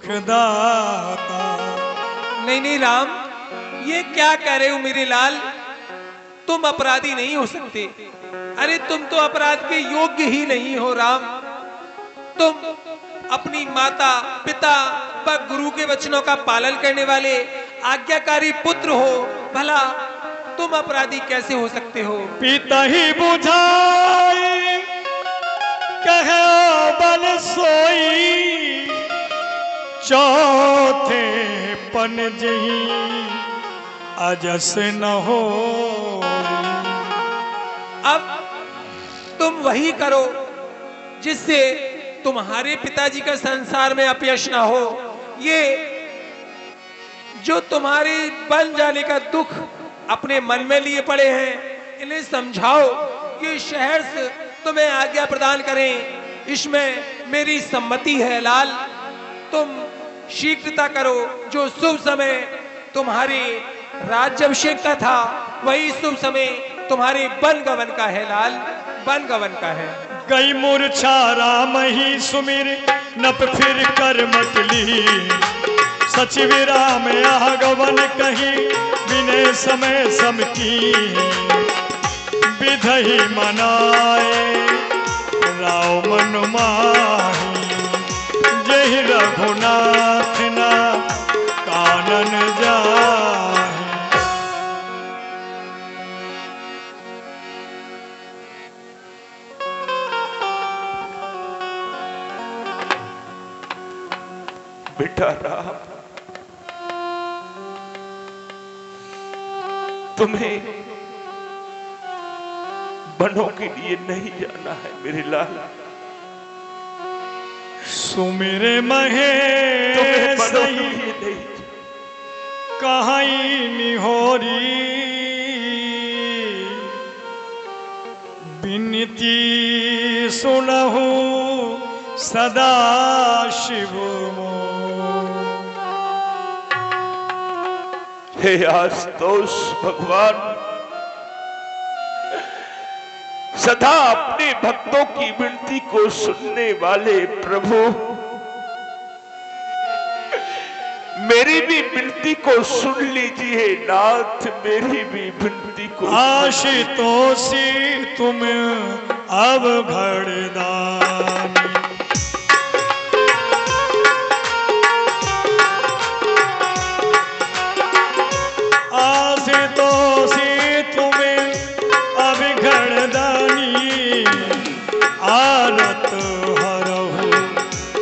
सुखदाता। नहीं नहीं राम, ये क्या कह रहे हो मेरे लाल? तुम अपराधी नहीं हो सकते। अरे तुम तो अपराध के योग्य ही नहीं हो राम। तुम अपनी माता पिता व गुरु के वचनों का पालन करने वाले आज्ञाकारी पुत्र हो, भला तुम अपराधी कैसे हो सकते हो? पिता ही बुझाई कहे बल सोई, चौथे पन जही अजस न हो। अब तुम वही करो जिससे तुम्हारे पिताजी का संसार में अपयश ना हो। ये जो तुम्हारे बन जाने का दुख अपने मन में लिए पड़े हैं, इन्हें समझाओ। ये शहर से तुम्हें आज्ञा प्रदान करें, इसमें मेरी सम्मति है लाल। तुम शीघ्रता करो। जो शुभ समय तुम्हारे राज्याभिषेक का था, वही शुभ समय तुम्हारे वन गवन का है लाल, वन गवन का है। गई मूर्छा राम ही सुमिर, नप फिर कर मतली, सचिव राम आगवन कही, बिने समय समकी। विधहि मनाए राव मन माही, जहि रघुनाथ ना कानन जाहि। बेटा राम, तुम्हें बनों के लिए नहीं जाना है मेरे लाल। सुमिरे महे सही कहाई निहोरी, बिनती सुनहु सदा शिव मो। हे आशुतोष भगवान, सदा अपने भक्तों की विनती को सुनने वाले प्रभु, मेरी भी विनती को सुन लीजिए नाथ, मेरी भी विनती को। आशुतोषी तुम अब घड़दानी, आशुतोषी तुम अब घड़दानी, आरत हरहु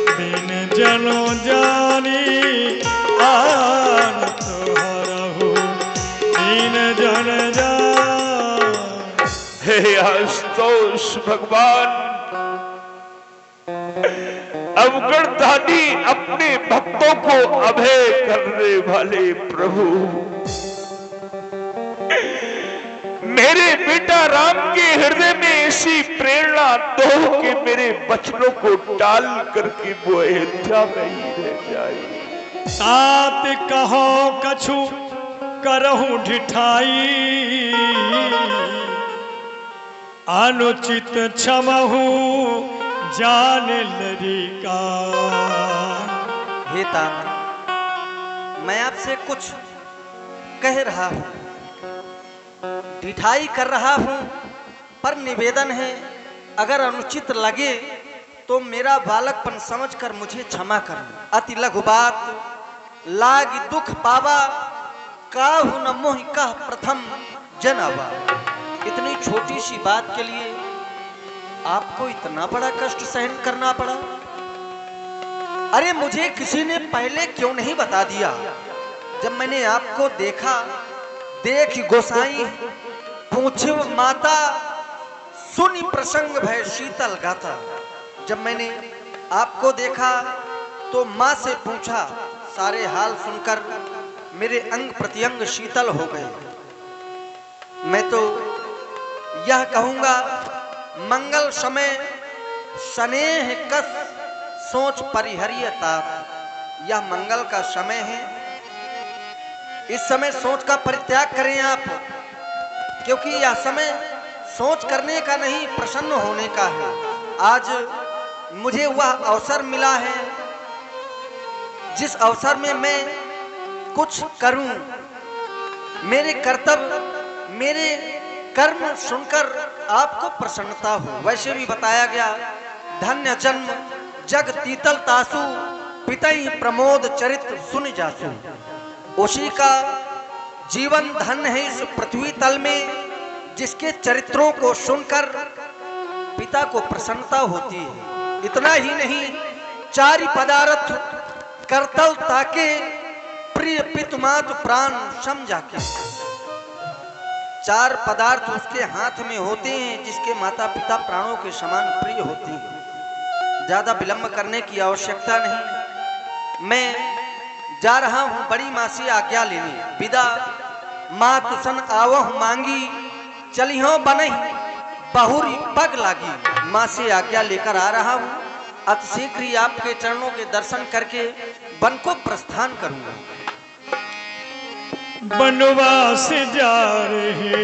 बिन जनो जानी, आरत हरहु बिन जन जानी। हे आशुतोष भगवान, अवगणधानी अपने भक्तों को अभय करने वाले प्रभु, मेरे बेटा राम के हृदय में ऐसी प्रेरणा दो कि मेरे बचनों को टाल करके वो अयोध्या में ही रह जाए। तात कहो कछु करहु ढिठाई, अनुचित क्षमहु जान लरिका। हे तात, मैं आपसे कुछ कह रहा हूं, ढिठाई कर रहा हूं, पर निवेदन है अगर अनुचित लगे तो मेरा बालकपन समझकर मुझे क्षमा करना। अति लघु बात लाग दुख पावा, काहु न मोहि कह प्रथम जनवा। इतनी छोटी सी बात के लिए आपको इतना बड़ा कष्ट सहन करना पड़ा? अरे मुझे किसी ने पहले क्यों नहीं बता दिया? जब मैंने आपको देखा, देख गोसाई पूछिव माता, सुनी प्रसंग भय शीतल गाता। जब मैंने आपको देखा तो माँ से पूछा, सारे हाल सुनकर मेरे अंग प्रत्यंग शीतल हो गए। मैं तो यह कहूंगा, मंगल समय स्नेह कस सोच परिहरियता। यह मंगल का समय है, इस समय सोच का परित्याग करें आप, क्योंकि यह समय सोच करने का नहीं, प्रसन्न होने का है। आज मुझे वह अवसर मिला है जिस अवसर में मैं कुछ करूं, मेरे कर्तव्य, मेरे कर्म सुनकर आपको प्रसन्नता हो। वैसे भी बताया गया, धन्य जन्म जग तीतल तासु, पितई प्रमोद चरित्र सुन जासु। उसी का जीवन धन्य है इस पृथ्वी तल में, जिसके चरित्रों को सुनकर पिता को प्रसन्नता होती है। इतना ही नहीं, चारि पदार्थ करतल ताके, प्रिय पितुमात प्राण समझा के। चार पदार्थ उसके हाथ में होते हैं, जिसके माता पिता प्राणों के समान प्रिय होते हैं। ज्यादा विलंब करने की आवश्यकता नहीं, मैं जा रहा हूं बड़ी मां से आज्ञा लेने। विदा माँ तुसन आवह मांगी, चली हो बनही बहुरी पग लागी। माँ से आज्ञा लेकर आ रहा हूं, अति शीघ्र ही आपके चरणों के दर्शन करके वन को प्रस्थान करूंगा। बनवास जा रहे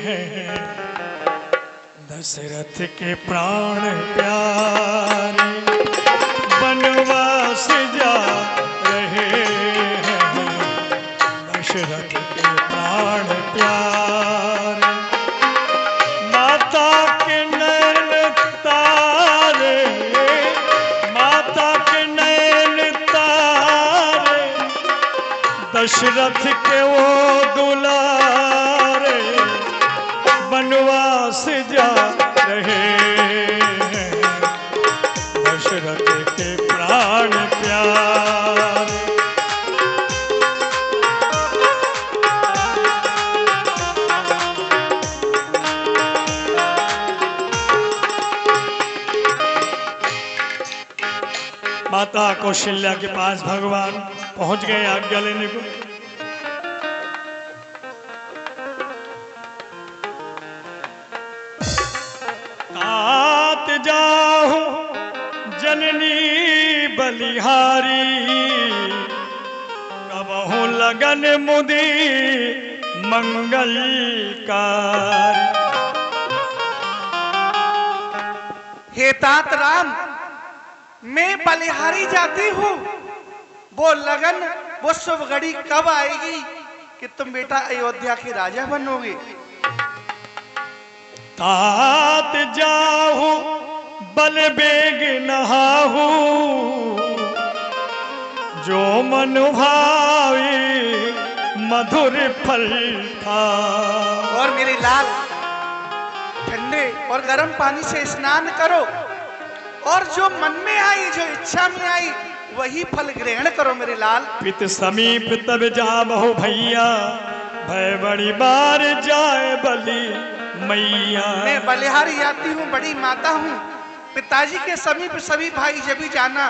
हैं दशरथ के प्राण प्यारे, बनवास जा रहे हैं दशरथ के प्राण प्यारे। माता के नैन तारे, माता के नैन तारे, दशरथ के वो दुलारे, बनवास जा रहे हैं दशरथ के प्राण प्यारे। माता कौशल्या के पास भगवान पहुंच गए आज्ञा लेने को। तात जाहु जननी बलिहारी, कबहु लगन मुदी मंगलकारी। हे तात राम, मैं बलिहारी जाती हूँ, वो लगन, वो शुभ घड़ी कब आएगी कि तुम बेटा अयोध्या के राजा बनोगे? तात जाहु बल बेग नहाहु, जो मन भावे मधुर फल खा। और मेरे लाल, ठंडे और गर्म पानी से स्नान करो, और जो मन में आई, जो इच्छा में आई, वही फल ग्रहण करो मेरे लाल। पित समीप तब जाबहु भैया, भय बड़ी बार जाए बलि मैया। मैं बलिहारी जाती हूँ, बड़ी माता हूँ। पिताजी के समीप सभी भाई जब भी जाना,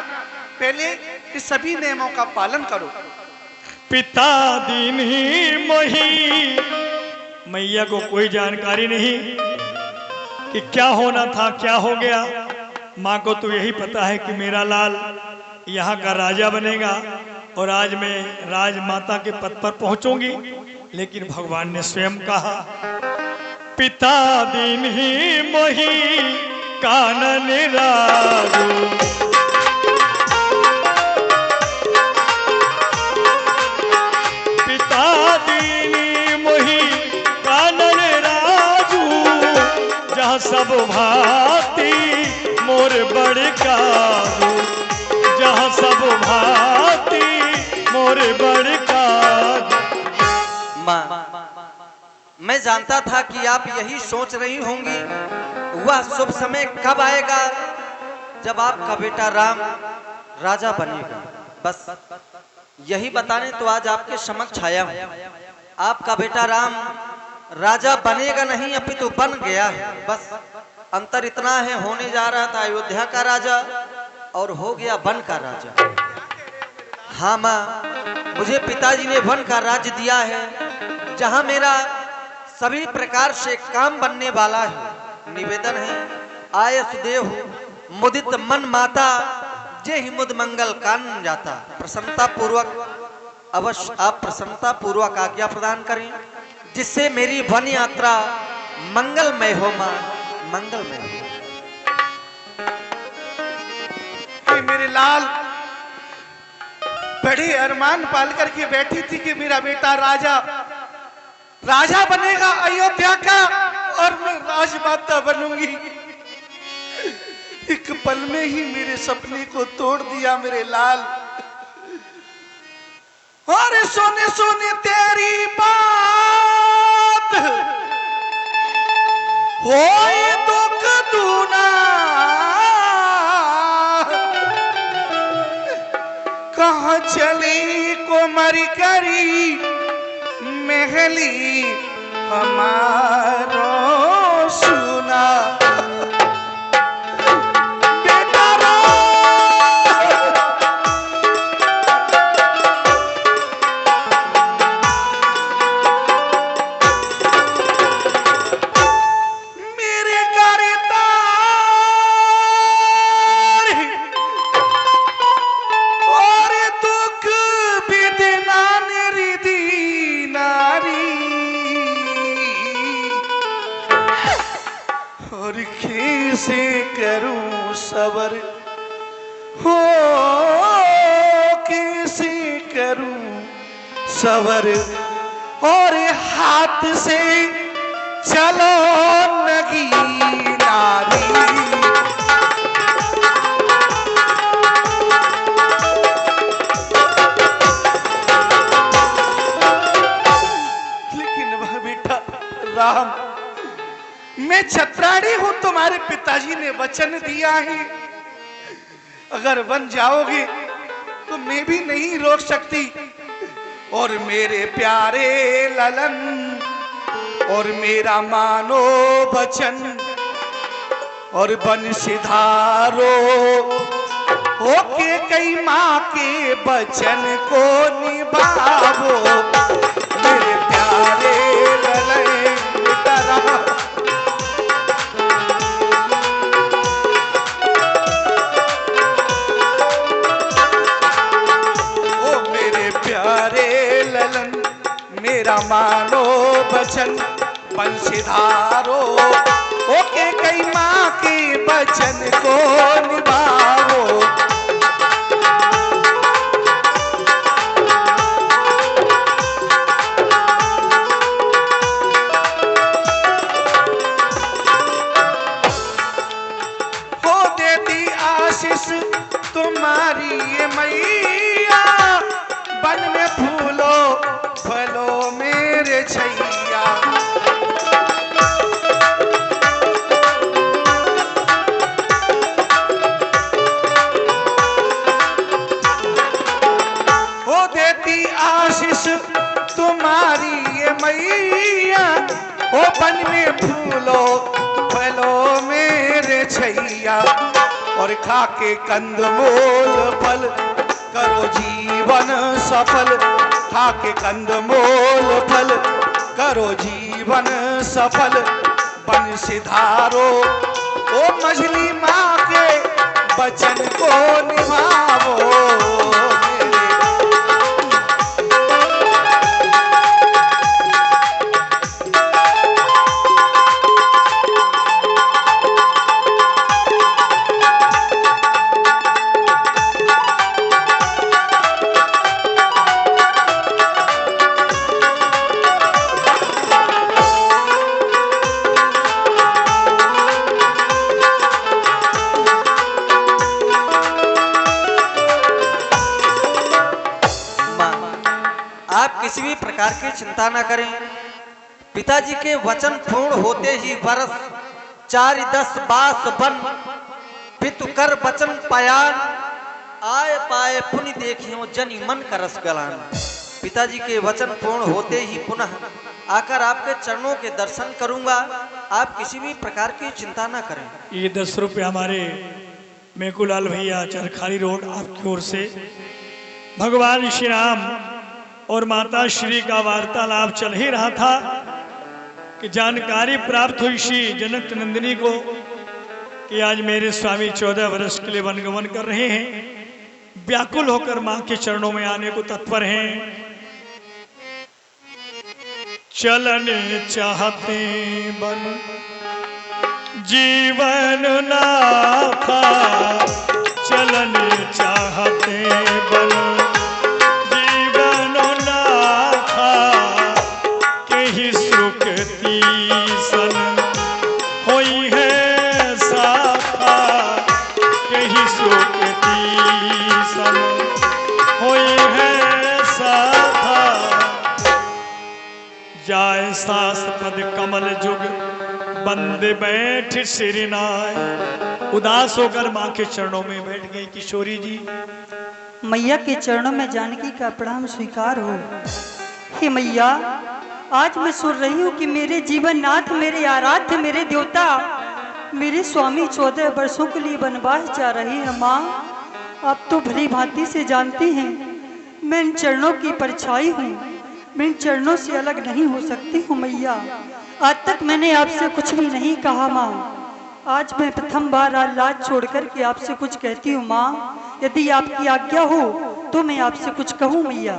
पहले इस सभी नियमों का पालन करो। पिता दीन ही मोही, मैया को कोई जानकारी नहीं कि क्या होना था, क्या हो गया। माँ को तो यही पता है कि मेरा लाल यहाँ का राजा बनेगा और आज मैं राजमाता के पद पर पहुंचूंगी। लेकिन भगवान ने स्वयं कहा, पिता दीन ही मोही कानन राजू। पिता दीन मोही कानन राजू, जहाँ सब भाती मोर बड़काऊ, जहाँ सब भाती मोर बड़काऊ। माँ, मैं जानता था कि आप यही सोच रही होंगी, वह शुभ समय कब आएगा जब आपका बेटा राम राजा बनेगा। बस यही बताने तो आज आपके समक्ष आया हूँ। आपका बेटा राम राजा बनेगा नहीं, अपितु बन गया है। बस अंतर इतना है, होने जा रहा था अयोध्या का राजा और हो गया वन का राजा। हाँ माँ, मुझे पिताजी ने वन का राज्य दिया है, जहाँ मेरा सभी प्रकार से काम बनने वाला है। निवेदन है, आय सुदेव मुदित मन माता, जे ही मुद मंगल कान जाता। प्रसन्नता पूर्वक, अवश्य आप प्रसन्नता पूर्वक आज्ञा प्रदान करें, जिससे मेरी वन यात्रा मंगलमय हो मां, मंगलमय हो। हे मेरे लाल, बड़े अरमान पाल करके बैठी थी कि मेरा बेटा राजा राजा बनेगा अयोध्या का और मैं राजमाता बनूंगी। एक पल में ही मेरे सपने को तोड़ दिया मेरे लाल। और सोने सोने तेरी बात होए दुख दूना, कहाँ चली कुमारी करी महली हमारो सुना। कैसे करूं सबर हो, कैसे करूं सबर, और हाथ से चलो नगी नारी। लेकिन वह बेटा राम, मैं छत्राणी हूं, तुम्हारे पिताजी ने वचन दिया है, अगर बन जाओगे तो मैं भी नहीं रोक सकती। और मेरे प्यारे ललन, और मेरा मानो वचन, और बन सिधारो होके कई माँ के वचन को निभाओ। मेरे प्यारे ललन बेटा, मेरा मानो वचन बंशीधारो, ओके कई माँ के वचन को निभाओ। हो देती आशीष तुम्हारी ये मैया, बन में फूलो फलो मेरे छैया। हो देती आशीष तुम्हारी ये मैया, हो बन में फूलो फलो मेरे छैया। और खा के कंदमूल फल करो जीवन सफल, खा के कंदमूल फल करो जीवन सफल। बन सिधारो ओ मछली माँ के वचन को निभाओ। किसी भी प्रकार की चिंता न करें। पिताजी के वचन पूर्ण होते ही वर्ष 4-10 बास बन पितु कर वचन पायान, आए पाए पुनि देखियो जनि मन का रस गलान। पिताजी के वचन पूर्ण होते ही पुनः आकर आपके चरणों के दर्शन करूंगा। आप किसी भी प्रकार की चिंता न करें। ये 10 रुपये हमारे मेकुलाल भैया चरखारी रोड आपकी ओर से। भगवान श्री राम और माता श्री का वार्तालाप चल ही रहा था कि जानकारी प्राप्त हुई श्री जनक नंदिनी को कि आज मेरे स्वामी 14 वर्ष के लिए वनगमन कर रहे हैं। व्याकुल होकर मां के चरणों में आने को तत्पर हैं। चलने चाहते बन जीवन नाथा, चलने चाहते बन सासपद कमल जुग बंदे बैठ सिरनाय। उदास होकर माँ के चरणों में बैठ गई किशोरी जी। मैया के चरणों में जानकी का प्रणाम स्वीकार हो। हे मैया, आज मैं सुन रही हूँ कि मेरे जीवन नाथ, मेरे आराध्य, मेरे देवता, मेरे स्वामी 14 वर्षों के लिए वनवास जा रहे हैं। माँ, आप तो भली भांति से जानती हैं मैं इन चरणों की परछाई हूँ, मैं इन चरणों से अलग नहीं हो सकती हूँ। मैया, आज तक मैंने आपसे कुछ भी नहीं कहा माँ, आज मैं प्रथम बार आज लाज छोड़ करके आपसे कुछ कहती हूँ। माँ, यदि आपकी आज्ञा हो तो मैं आपसे कुछ कहूँ। मैया,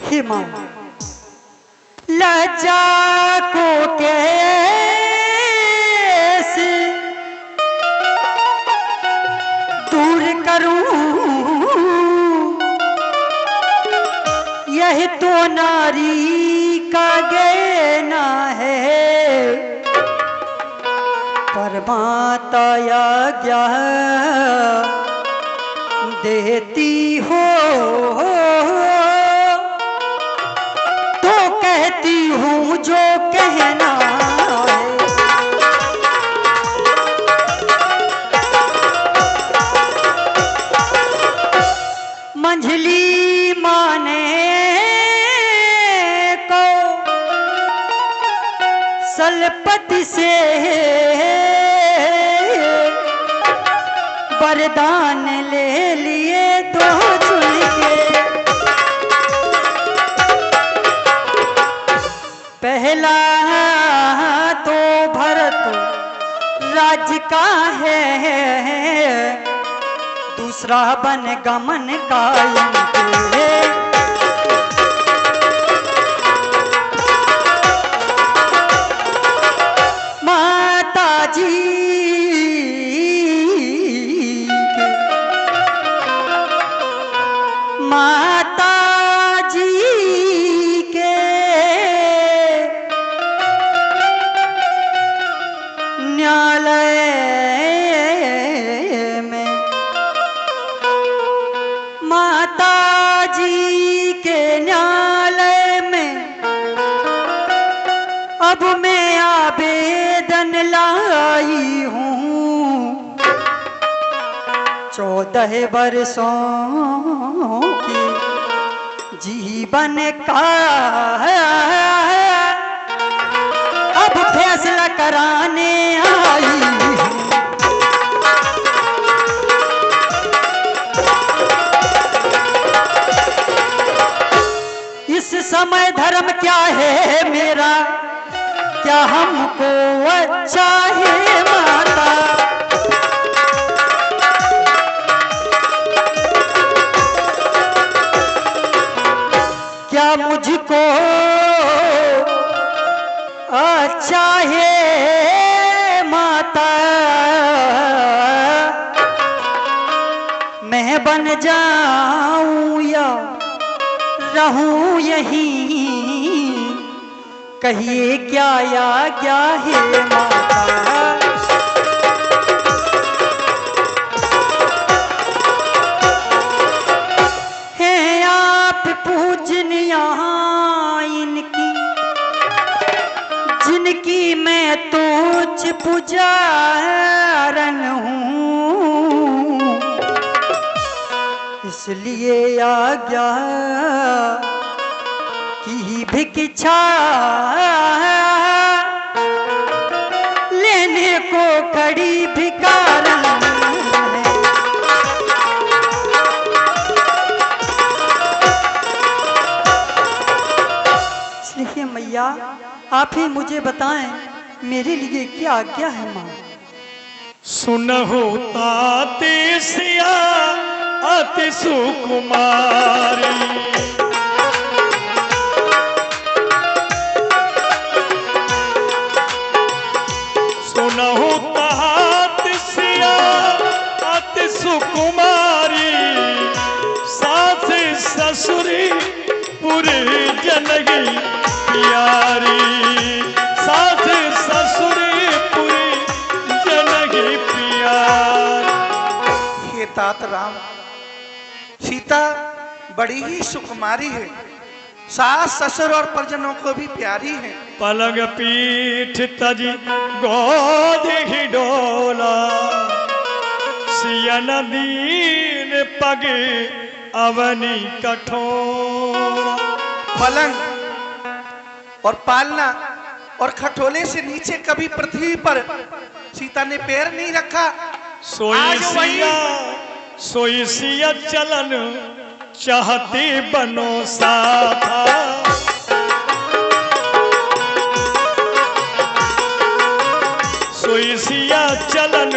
हे माँ, लज्जा को कैसे दूर करूं, यह तो नारी का गहना है, पर माता आज्ञा देती हो तो कहती हूँ जो कहना है। मंझली माने को सलपति से वरदान ले लिए दो चुन के। पहला तो भरत राज्य का है, दूसरा बन गमन का इनके। माता जी माता जी के न्यायालय में, माता जी के न्यायालय में अब मैं आवेदन लाई हूँ। 14 वर्षों की जीवन का अब फैसला कराने आई हूँ। इस समय धर्म क्या है मेरा, क्या हमको अच्छा है माता। क्या मुझको अच्छा है माता, मैं बन जाऊं या रहूं यहीं, कहिए क्या आज्ञा है माता। हैं आप पूजनिया इनकी, जिनकी मैं तुच्छ पुजारन हूँ, इसलिए आज्ञा की भिक्षा लेने को खड़ी भिखारन है। इसलिए मैया, आप ही मुझे बताएं मेरे लिए क्या आज्ञा है। माँ, सुनहु ताते सिया अति सुकुमारी, सुनहु तात सिया अति सुकुमारी, सास ससुरी पूरी जनगी प्यारी, सास ससुरी पूरी जनगी प्यारी। हे तात राम, सीता बड़ी ही सुकुमारी है, सास ससुर और परिजनों को भी प्यारी है। पलंग पीठ तजी गोद ही डोला, सियन दीन पग अवनी कठोरा। पलंग और पालना और खटोले से नीचे कभी पृथ्वी पर सीता ने पैर नहीं रखा। सोई सिया चलन चाहती बनो साथा, सोई सिया चलन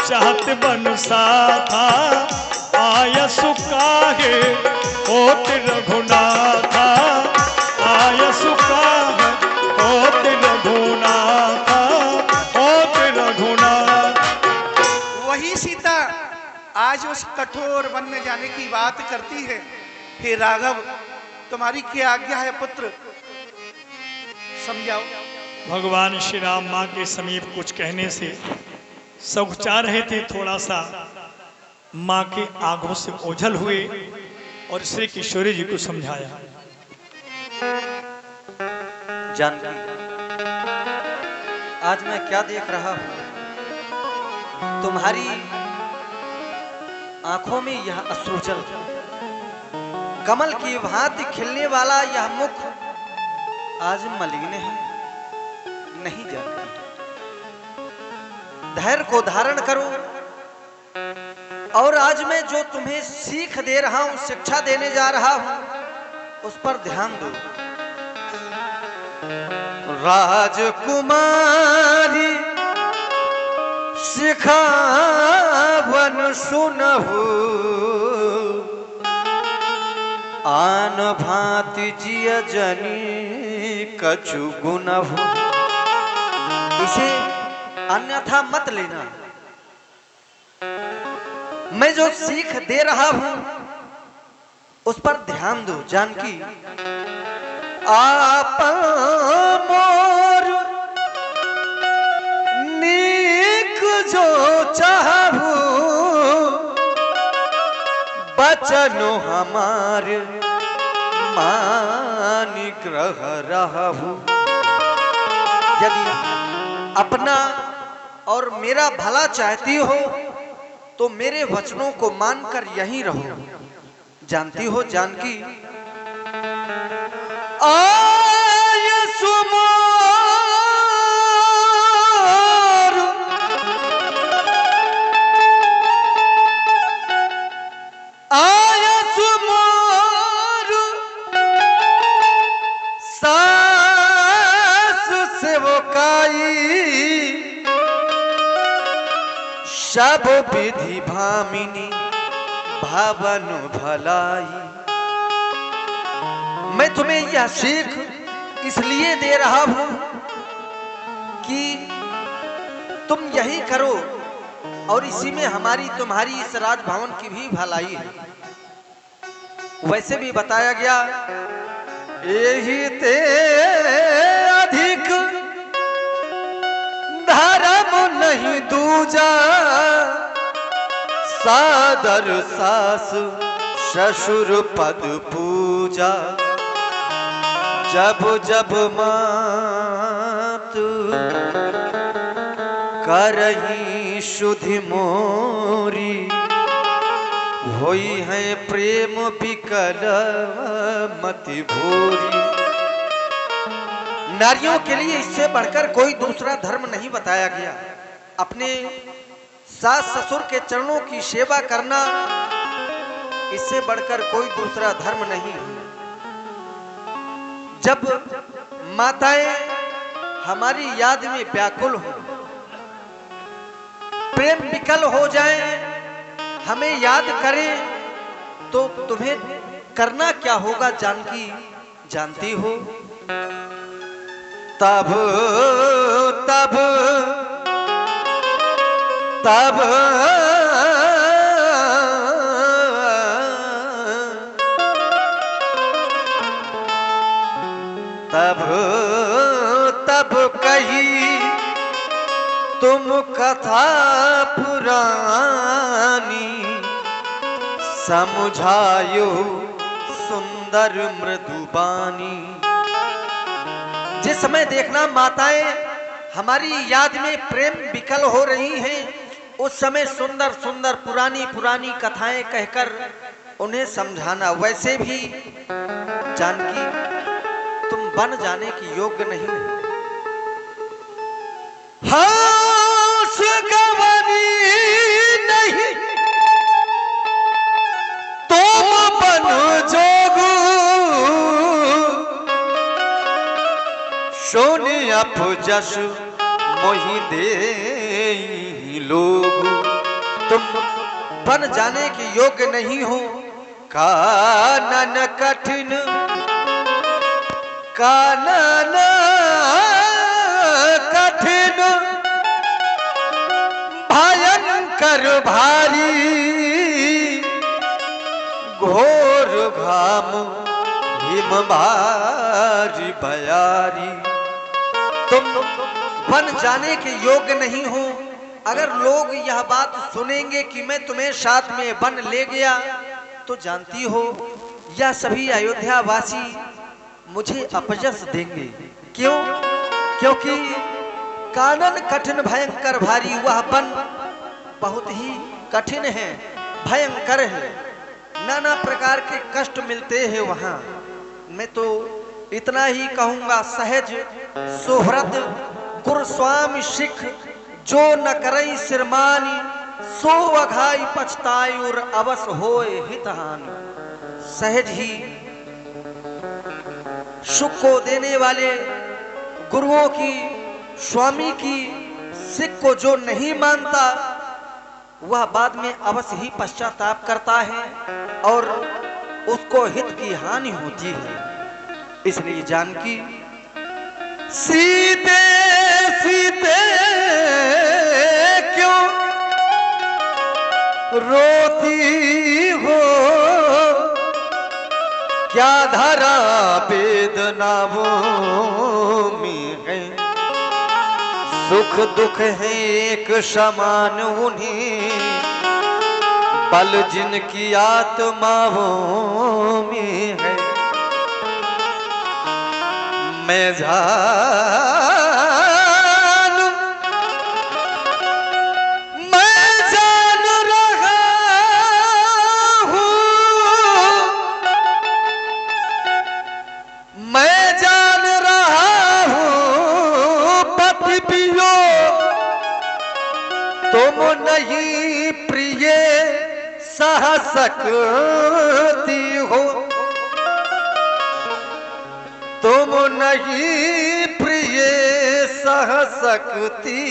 चाहत बन साथा, आय सुकाहे होत रघुनाथा, आय सुकाहे होत रघुनाथा, होत रघुनाथ। वही सीता आज उस कठोर वन में जाने की बात करती है। हे राघव, तुम्हारी क्या आज्ञा है पुत्र, समझाओ। भगवान श्री राम माँ के समीप कुछ कहने से सकुचा रहे थे, थोड़ा सा माँ के आंखों से ओझल हुए और श्री किशोरी जी को समझाया। जानकी, आज मैं क्या देख रहा हूं, तुम्हारी आंखों में यह अश्रुजल, कमल की भांति खिलने वाला यह मुख आज मलिन है। नहीं जानकी, धैर्य को धारण करो और आज मैं जो तुम्हें सीख दे रहा हूं, शिक्षा देने जा रहा हूं, उस पर ध्यान दो। राजकुमारी सिखावन सुनहु, आन भांति जिय जनी कछु गुनहु। इसे अन्यथा मत लेना, मैं जो सीख दे रहा हूं उस पर ध्यान दो। जानकी, आप मोर नीक जो चाहू, बचनो हमार मानि ग्रह रहू। यदि अपना और मेरा भला चाहती हो तो मेरे वचनों को मानकर यहीं रहो। जानती हो जानकी, आय सुमोर, आय सुमोर, सास सेवकाई, सब विधि भामिनी भावन भलाई। मैं तुम्हें यह सीख इसलिए दे रहा हूं कि तुम यही करो और इसी में हमारी तुम्हारी इस राजभवन की भी भलाई है। वैसे भी बताया गया, यही ते अधिक धर्म नहीं दूजा, सादर सास ससुर पद पूजा। जब जब मात करही शुद्धि मोरी, होई है प्रेम विकल मति भूरी। नारियों के लिए इससे बढ़कर कोई दूसरा धर्म नहीं बताया गया। अपने सास ससुर के चरणों की सेवा करना, इससे बढ़कर कोई दूसरा धर्म नहीं है। जब माताएं हमारी याद में व्याकुल हो, प्रेम विकल हो जाएं, हमें याद करें, तो तुम्हें करना क्या होगा जानकी, जानती हो? तब तब तब तब तब कही तुम कथा पुरानी, समझायो सुंदर मृदुबानी। जिस समय देखना माताएं हमारी याद में प्रेम विकल हो रही हैं, उस समय सुंदर सुंदर पुरानी पुरानी कथाएं कहकर उन्हें समझाना। वैसे भी जानकी तुम बन जाने की योग्य नहीं हो। हास गवानी नहीं तुम बन जोगू, सोने अप जस मोहि दे लोग। तुम बन जाने के योग्य नहीं हो। कानन कठिन कानन कठिन भयंकर भारी, घोर घाम हिम भारी भयारी। तुम बन जाने के योग्य नहीं हो। अगर लोग यह बात सुनेंगे कि मैं तुम्हें साथ में बन ले गया, तो जानती हो यह सभी अयोध्या वासी मुझे अपजस देंगे। क्यों? क्योंकि कानन कठिन भयंकर भारी, वह वन बहुत ही कठिन है, भयंकर है, नाना प्रकार के कष्ट मिलते हैं वहां। मैं तो इतना ही कहूंगा, सहज सुहृद गुरुस्वामी सिख जो न करई सिरमानी, सो अघाई पछतायुर अवस होए हितहानि। सहज ही सुख को देने वाले गुरुओं की, स्वामी की सिख को जो नहीं मानता, वह बाद में अवश्य ही पश्चाताप करता है और उसको हित की हानि होती है। इसलिए जानकी सीते सीते क्यों रोती हो, क्या धरा वेदनाओं में है, सुख दुख है एक समान उन्हें, बल जिनकी आत्माओं में है। मैं जान रहा हूँ, मैं जान रहा हूँ पति पियो तुम नहीं प्रिय सह सकती हो, तुम नहीं प्रिय सह सकती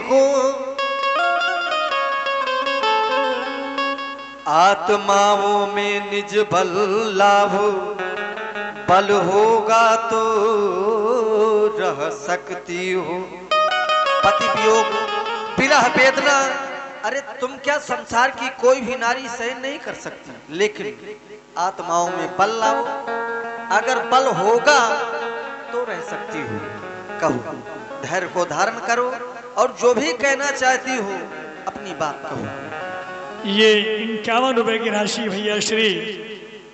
हो। आत्माओं में निज बल लाभो, बल होगा तो रह सकती हो। पति वियोग विरह वेदना, अरे तुम क्या संसार की कोई भी नारी सहन नहीं कर सकती, लेकिन आत्माओं में बल लाओ। अगर बल होगा तो रह सकती हो। कहो, धैर्य को धारण करो और जो भी कहना चाहती हो अपनी बात कहो। ये 51 रुपए की राशि भैया श्री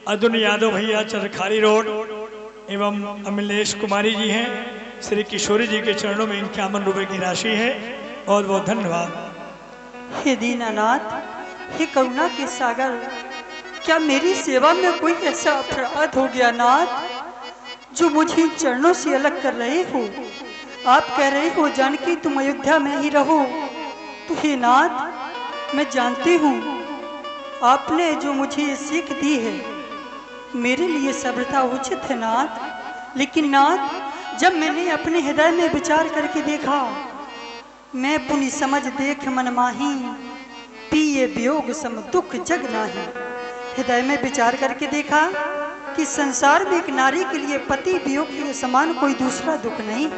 अदुन यादव भैया चरखारी रोड एवं अमिलेश कुमारी जी हैं। श्री किशोरी जी के चरणों में 51 रुपए की राशि है। बहुत बहुत धन्यवाद। हे दीनानाथ, हे करुणा के सागर, क्या मेरी सेवा में कोई ऐसा अपराध हो गया नाथ जो मुझे चरणों से अलग कर रहे हो? आप कह रहे हो जानकी तुम अयोध्या में ही रहो, तो हे नाथ मैं जानती हूँ आपने जो मुझे सीख दी है मेरे लिए सभ्रता उचित है नाथ। लेकिन नाथ जब मैंने अपने हृदय में विचार करके देखा, मैं पुनि समझ देख मन माही, पिए वियोग सम दुख जग नाही। हृदय में विचार करके देखा कि संसार में एक नारी के लिए पति वियोग के समान कोई दूसरा दुख नहीं।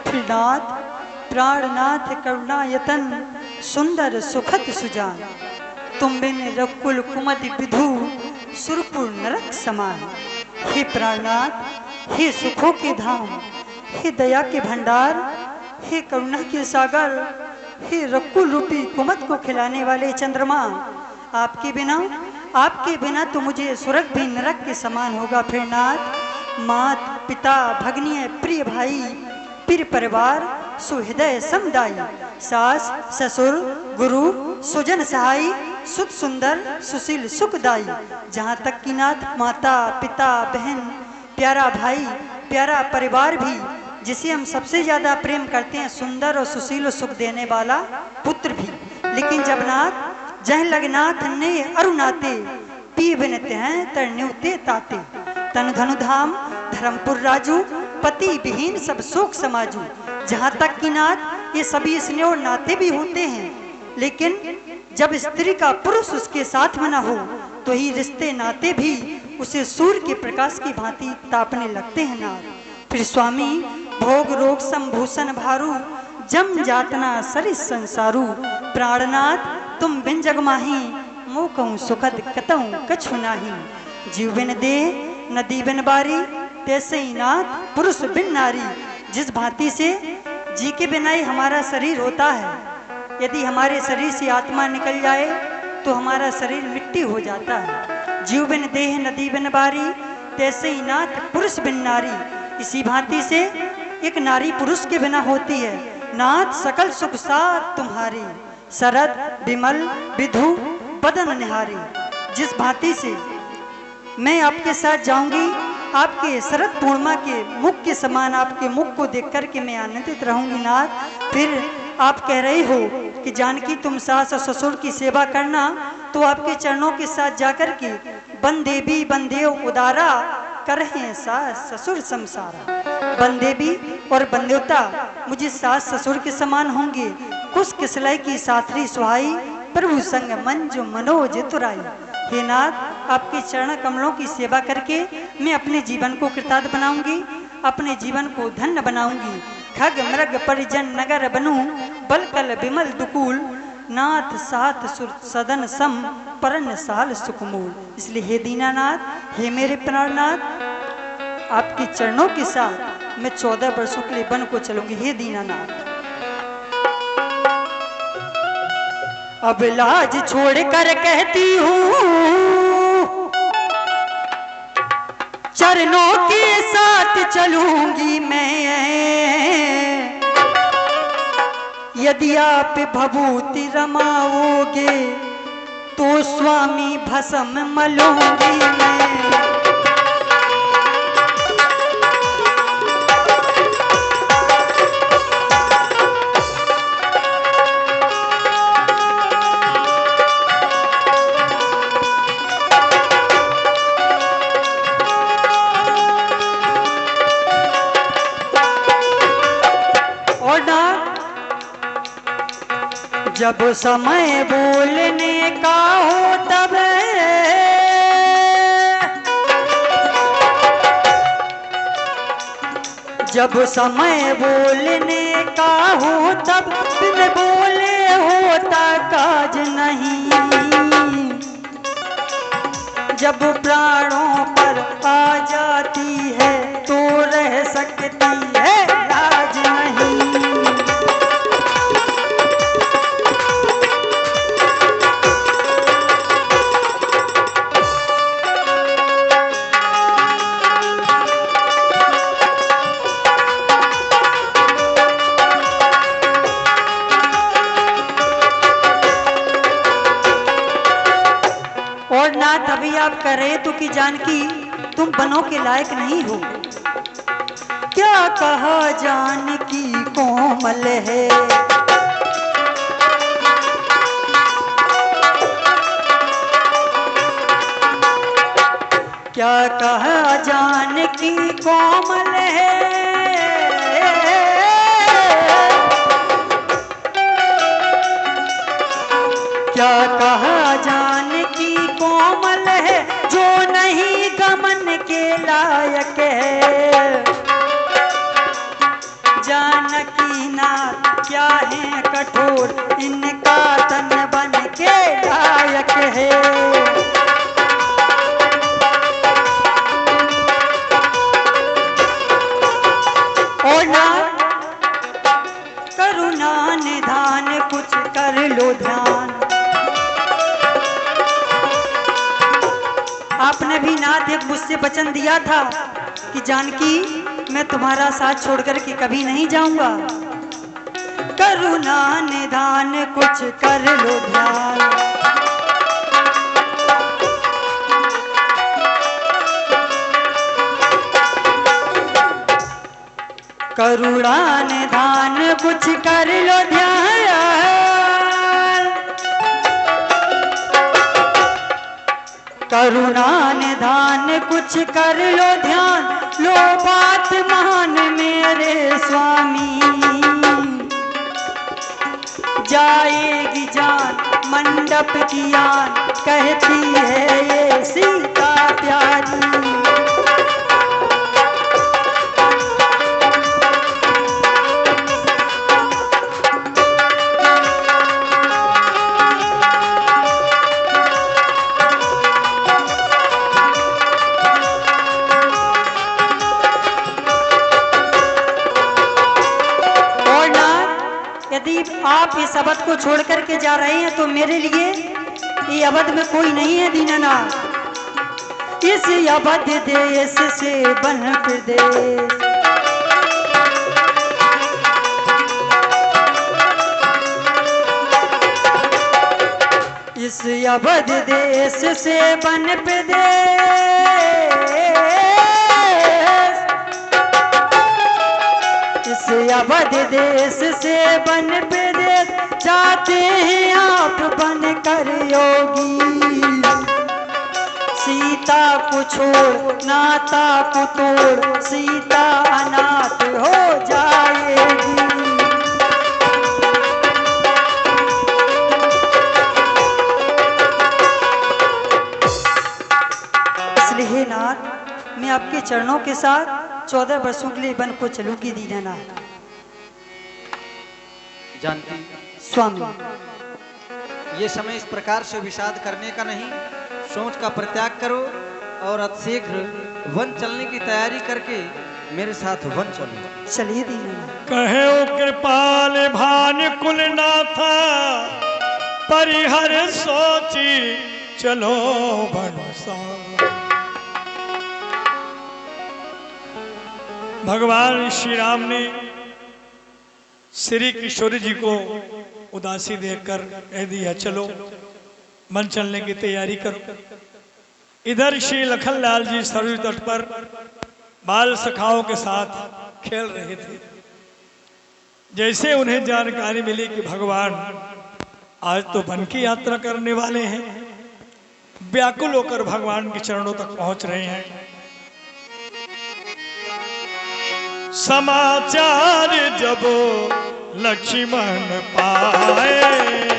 फिर नाथ प्राणनाथ करुणायतन सुंदर सुखद सुजान, तुम बिन रकुल कुमति विधु सुरपुर नरक समान। हे प्राणनाथ, हे सुखों के धाम, हे दया के भंडार, हे करुणा के सागर, हे रकुल रूपी कुमत को खिलाने वाले चंद्रमा, आपके बिना आपके बिना तो मुझे स्वर्ग भी नरक के समान होगा। फिर नाथ, मात पिता भगनी प्रिय भाई पीर परिवार सुहृदय समुदाय, सास ससुर गुरु सुजन सहाय, सुत सुंदर सुशील सुखदाई, जहाँ तक कि नाथ माता पिता बहन प्यारा भाई प्यारा परिवार भी, जिसे हम सबसे ज्यादा प्रेम करते हैं, सुंदर और सुशील और सुख देने वाला पुत्र भी। लेकिन जब नाथ जह लगनाथ ने अरुणाते पी बिनते हैं तरन्युते ताते, तन धनु धाम धर्मपुर राजू पति विहीन सब शोक समाजू। जहाँ तक कि नाथ ये सभी स्नेह और नाते भी होते हैं, लेकिन जब स्त्री का पुरुष उसके साथ में न हो तो ही रिश्ते नाते भी उसे सूर्य के प्रकाश की भांति तापने लगते हैं नाथ। फिर स्वामी भोग रोग संभूषण भारू जम जातना सरिस संसारू, प्राणनाथ तुम बिन जगमाही मोह कहूँ सुखद कतहूँ कछु नाही। जीव बिन दे नदी बिन बारी तैसे ही नाथ पुरुष बिन नारी। जिस भांति से जी के बिना ही हमारा शरीर होता है, यदि हमारे शरीर से आत्मा निकल जाए तो हमारा शरीर मिट्टी हो जाता है। जीव बिन देह नदी बिन बारी तैसे ही नाथ पुरुष बिन नारी। इसी भांति से एक नारी पुरुष के बिना होती है। नाथ सकल सुख साथ तुम्हारी, शरद विमल विधु बदन निहारी। जिस भांति से मैं आपके साथ जाऊंगी, आपके शरद पूर्णिमा के मुख के समान आपके मुख को देख कर के मैं आनंदित रहूंगी नाथ। फिर आप कह रहे हो कि जानकी तुम सास और ससुर की सेवा करना, तो आपके चरणों के साथ जाकर के बंदेवी बंदेव उदारा करहे सास ससुर संसारा। बंदेवी और बंदेवता मुझे सास ससुर के समान होंगे। कुछ किसलय की साथरी सुहाई प्रभु संग मन जो मनोज तुराई। हे नाथ आपके चरण कमलों की सेवा करके मैं अपने जीवन को कृतार्थ बनाऊंगी, अपने जीवन को धन्य बनाऊंगी। खग मृग परिजन नगर बनूं बलकल विमल दुकूल, नाथ साथ सुर सदन सम परन साल सुखमूल। इसलिए हे दीनानाथ हे मेरे प्राणनाथ, आपके चरणों के साथ मैं 14 वर्षों के लिए वन को चलूंगी। हे दीनानाथ अब लाज छोड़ कर कहती हूँ, चरणों के साथ चलूंगी मैं। यदि आप भभूति रमाओगे तो स्वामी भस्म मलूंगी मैं। जब समय बोलने का हो तब जब समय बोलने का हो तब बिन बोले होता काज नहीं। जब प्राणों पर आ जाती है तो रह सकती है लाज नहीं। अभी आप कह रहे तो कि जानकी तुम बनों के लायक नहीं हो। क्या कहा जानकी कोमल है, क्या कहा जानकी कोमल है। क्या कहा जानकी कोमल है, जो नहीं गमन के लायक है। जानकी नाथ क्या है कठोर, इनका तन बन के लायक है। और नाथ करुणा निधान कुछ कर लो ध्यान। आपने भी नाथ एक मुझसे वचन दिया था कि जानकी मैं तुम्हारा साथ छोड़कर के कभी नहीं जाऊंगा। करुणा निधान कुछ कर लो ध्यान, करुणा निधान कुछ कर लो ध्यान, करुणा निधान कुछ कर लो ध्यान, लो बात मान मेरे स्वामी, जाएगी जान मंडप की आन, कहती है ये सीता प्यारी। यदि आप इस अवध को छोड़ करके जा रहे हैं तो मेरे लिए ये अवध में कोई नहीं है दीनानाथ। इस अवध देश से बन प्रदेश, इस अवध देश से बन प्रदेश, इस अवध देश से बन प्रदेश, जाते हैं आप बन कर योगी। सीता को छोड़ नाता को तोड़, सीता अनाथ हो जाएगी। इसलिए नाथ मैं आपके चरणों के साथ 14 वर्षों के लिए वन को चलूंगी दीनानाथ। जानकी स्वामी ये समय इस प्रकार से विषाद करने का नहीं, सोच का परित्याग करो और अतिशीघ्र वन चलने की तैयारी करके मेरे साथ वन चलो। चलिए दीनानाथ। कहे ओ कृपाल भान कुलनाथा, परिहर सोची चलो बनसा। भगवान श्री राम ने श्री किशोरी जी को उदासी देखकर कह दिया चलो मन चलने की तैयारी करो। इधर श्री लखनलाल जी सरयू तट पर बाल सखाओं के साथ खेल रहे थे। जैसे उन्हें जानकारी मिली कि भगवान आज तो वन की यात्रा करने वाले हैं, व्याकुल होकर भगवान के चरणों तक पहुंच रहे हैं। समाचार जब लक्ष्मण पाए,